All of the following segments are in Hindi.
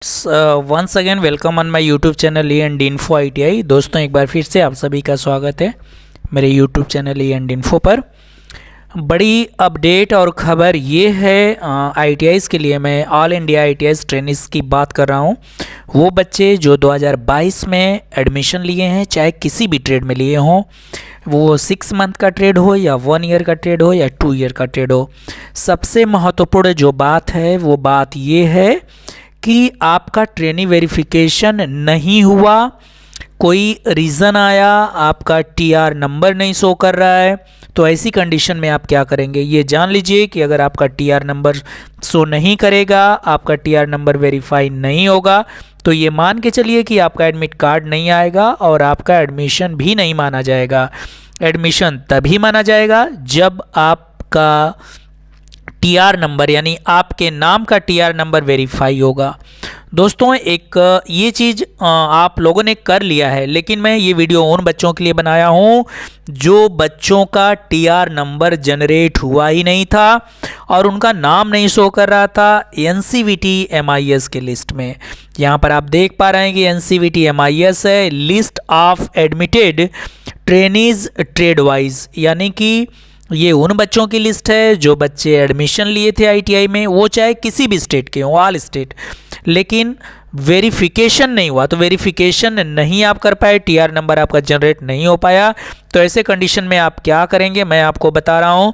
Once again welcome on my YouTube channel E and info ITI। दोस्तों एक बार फिर से आप सभी का स्वागत है मेरे YouTube channel E and info पर। बड़ी अपडेट और ख़बर ये है ITIs के लिए, मैं ऑल इंडिया ITIs ट्रेनिंग्स की बात कर रहा हूँ। वो बच्चे जो 2022 में एडमिशन लिए हैं, चाहे किसी भी ट्रेड में लिए हों, वो 6 मंथ का ट्रेड हो या 1 ईयर का ट्रेड हो या 2 ईयर का ट्रेड हो, सबसे महत्वपूर्ण जो बात है वो बात ये है कि आपका ट्रेनिंग वेरिफिकेशन नहीं हुआ, कोई रीज़न आया, आपका TR नंबर नहीं शो कर रहा है, तो ऐसी कंडीशन में आप क्या करेंगे ये जान लीजिए कि अगर आपका TR नंबर शो नहीं करेगा, आपका TR नंबर वेरीफाई नहीं होगा, तो ये मान के चलिए कि आपका एडमिट कार्ड नहीं आएगा और आपका एडमिशन भी नहीं माना जाएगा। एडमिशन तभी माना जाएगा जब आपका TR नंबर यानी आपके नाम का TR नंबर वेरीफाई होगा। दोस्तों एक ये चीज़ आप लोगों ने कर लिया है, लेकिन मैं ये वीडियो उन बच्चों के लिए बनाया हूँ जो बच्चों का TR नंबर जनरेट हुआ ही नहीं था और उनका नाम नहीं शो कर रहा था NCVT MIS के लिस्ट में। यहाँ पर आप देख पा रहे हैं कि NCVT MIS है list of admitted trainees trade wise, यानी कि ये उन बच्चों की लिस्ट है जो बच्चे एडमिशन लिए थे ITI में, वो चाहे किसी भी स्टेट के हों, ऑल स्टेट, लेकिन वेरिफिकेशन नहीं हुआ। तो वेरिफिकेशन नहीं आप कर पाए, TR नंबर आपका जनरेट नहीं हो पाया, तो ऐसे कंडीशन में आप क्या करेंगे मैं आपको बता रहा हूँ।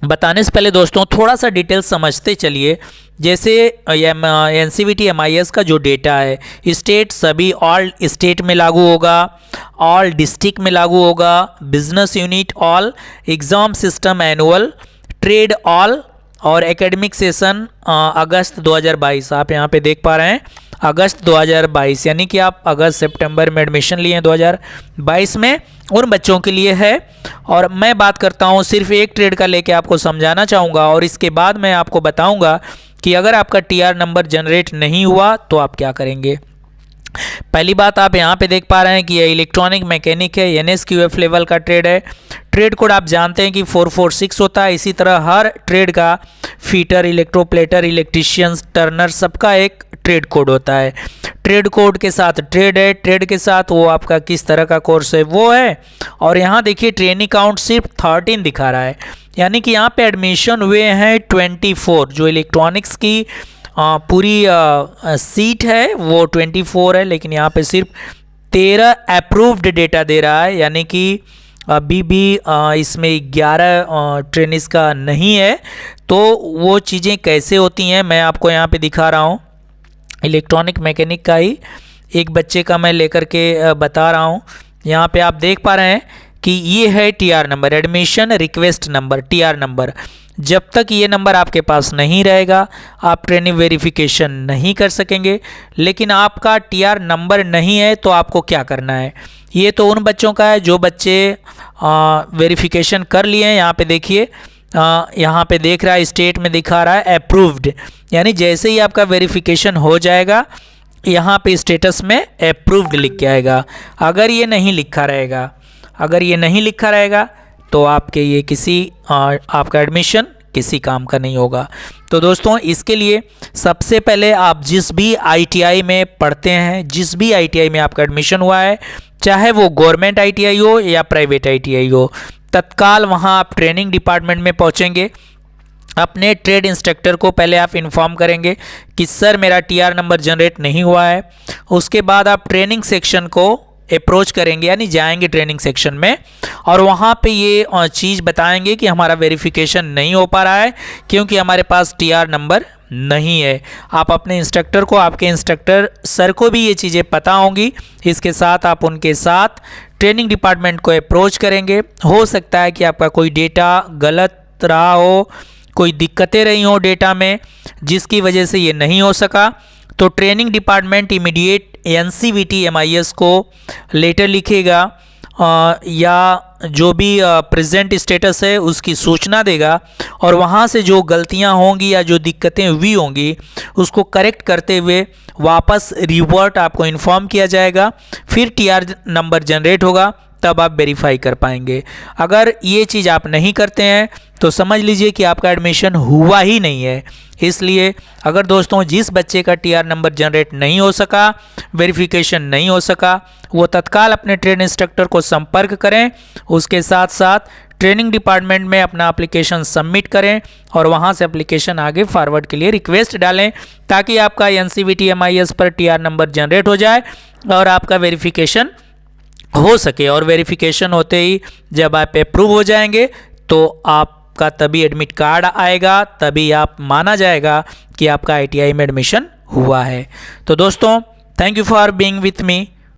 बताने से पहले दोस्तों थोड़ा सा डिटेल समझते चलिए। जैसे NCVT MIS का जो डेटा है, स्टेट सभी ऑल स्टेट में लागू होगा, ऑल डिस्ट्रिक्ट में लागू होगा, business unit all, exam system annual, trade all और एकेडमिक सेशन अगस्त 2022। आप यहाँ पे देख पा रहे हैं अगस्त 2022, यानी कि आप अगस्त सितंबर में एडमिशन लिए हैं 2022 में, उन बच्चों के लिए है। और मैं बात करता हूँ सिर्फ एक ट्रेड का लेके आपको समझाना चाहूँगा और इसके बाद मैं आपको बताऊँगा कि अगर आपका TR नंबर जनरेट नहीं हुआ तो आप क्या करेंगे। पहली बात आप यहाँ पे देख पा रहे हैं कि ये इलेक्ट्रॉनिक मैकेनिक है, NSQF लेवल का ट्रेड है। ट्रेड कोड आप जानते हैं कि 446 होता है। इसी तरह हर ट्रेड का फीटर, इलेक्ट्रोप्लेटर, इलेक्ट्रीशियंस, टर्नर, सबका एक ट्रेड कोड होता है। ट्रेड कोड के साथ ट्रेड है, ट्रेड के साथ वो आपका किस तरह का कोर्स है वो है। और यहाँ देखिए ट्रेनिंग काउंट सिर्फ 13 दिखा रहा है, यानी कि यहाँ पे एडमिशन हुए हैं 24। जो इलेक्ट्रॉनिक्स की पूरी सीट है वो 24 है, लेकिन यहाँ पे सिर्फ 13 अप्रूव्ड डेटा दे रहा है, यानी कि अभी भी इसमें 11 ट्रेनिस का नहीं है। तो वो चीज़ें कैसे होती हैं मैं आपको यहाँ पे दिखा रहा हूँ। इलेक्ट्रॉनिक मैकेनिक का ही एक बच्चे का मैं लेकर के बता रहा हूँ। यहाँ पे आप देख पा रहे हैं कि ये है TR number, admission request number, TR number. जब तक ये नंबर आपके पास नहीं रहेगा आप ट्रेनिंग वेरिफिकेशन नहीं कर सकेंगे। लेकिन आपका TR नंबर नहीं है तो आपको क्या करना है, ये तो उन बच्चों का है जो बच्चे वेरिफिकेशन कर लिए हैं। यहाँ पे देखिए, यहाँ पे देख रहा है स्टेट में दिखा रहा है अप्रूव्ड, यानी जैसे ही आपका वेरिफिकेशन हो जाएगा यहाँ पे स्टेटस में अप्रूव्ड लिख के आएगा। अगर ये नहीं लिखा रहेगा तो आपके ये आपका एडमिशन किसी काम का नहीं होगा। तो दोस्तों इसके लिए सबसे पहले आप जिस भी ITI में पढ़ते हैं, जिस भी ITI में आपका एडमिशन हुआ है, चाहे वो गवर्नमेंट ITI हो या प्राइवेट ITI हो, तत्काल वहाँ आप ट्रेनिंग डिपार्टमेंट में पहुँचेंगे। अपने ट्रेड इंस्ट्रक्टर को पहले आप इन्फॉर्म करेंगे कि सर मेरा TR नंबर जनरेट नहीं हुआ है। उसके बाद आप ट्रेनिंग सेक्शन को अप्रोच करेंगे, यानी जाएंगे ट्रेनिंग सेक्शन में और वहाँ पे ये चीज़ बताएंगे कि हमारा वेरिफिकेशन नहीं हो पा रहा है क्योंकि हमारे पास TR नंबर नहीं है। आप अपने इंस्ट्रक्टर को, आपके इंस्ट्रक्टर सर को भी ये चीज़ें पता होंगी। इसके साथ आप उनके साथ ट्रेनिंग डिपार्टमेंट को अप्रोच करेंगे। हो सकता है कि आपका कोई डेटा गलत रहा हो, कोई दिक्कतें रही हो डेटा में जिसकी वजह से ये नहीं हो सका, तो training department immediate NCVT MIS को लेटर लिखेगा या जो भी प्रेजेंट स्टेटस है उसकी सूचना देगा और वहाँ से जो गलतियाँ होंगी या जो दिक्कतें हुई होंगी उसको करेक्ट करते हुए वापस रिवर्ट आपको इन्फॉर्म किया जाएगा। फिर TR नंबर जनरेट होगा, तब आप वेरीफाई कर पाएंगे। अगर ये चीज़ आप नहीं करते हैं तो समझ लीजिए कि आपका एडमिशन हुआ ही नहीं है। इसलिए अगर दोस्तों जिस बच्चे का टीआर नंबर जनरेट नहीं हो सका, वेरिफिकेशन नहीं हो सका, वो तत्काल अपने ट्रेन इंस्ट्रक्टर को संपर्क करें। उसके साथ साथ ट्रेनिंग डिपार्टमेंट में अपना एप्लीकेशन सबमिट करें और वहां से एप्लीकेशन आगे फॉरवर्ड के लिए रिक्वेस्ट डालें, ताकि आपका एनसीवीटी एमआईएस पर टीआर नंबर जनरेट हो जाए और आपका वेरिफिकेशन हो सके। और वेरिफिकेशन होते ही जब आप अप्रूव हो जाएंगे तो आपका तभी एडमिट कार्ड आएगा, तभी आप माना जाएगा कि आपका आईटीआई में एडमिशन हुआ है। तो दोस्तों, thank you for being with me.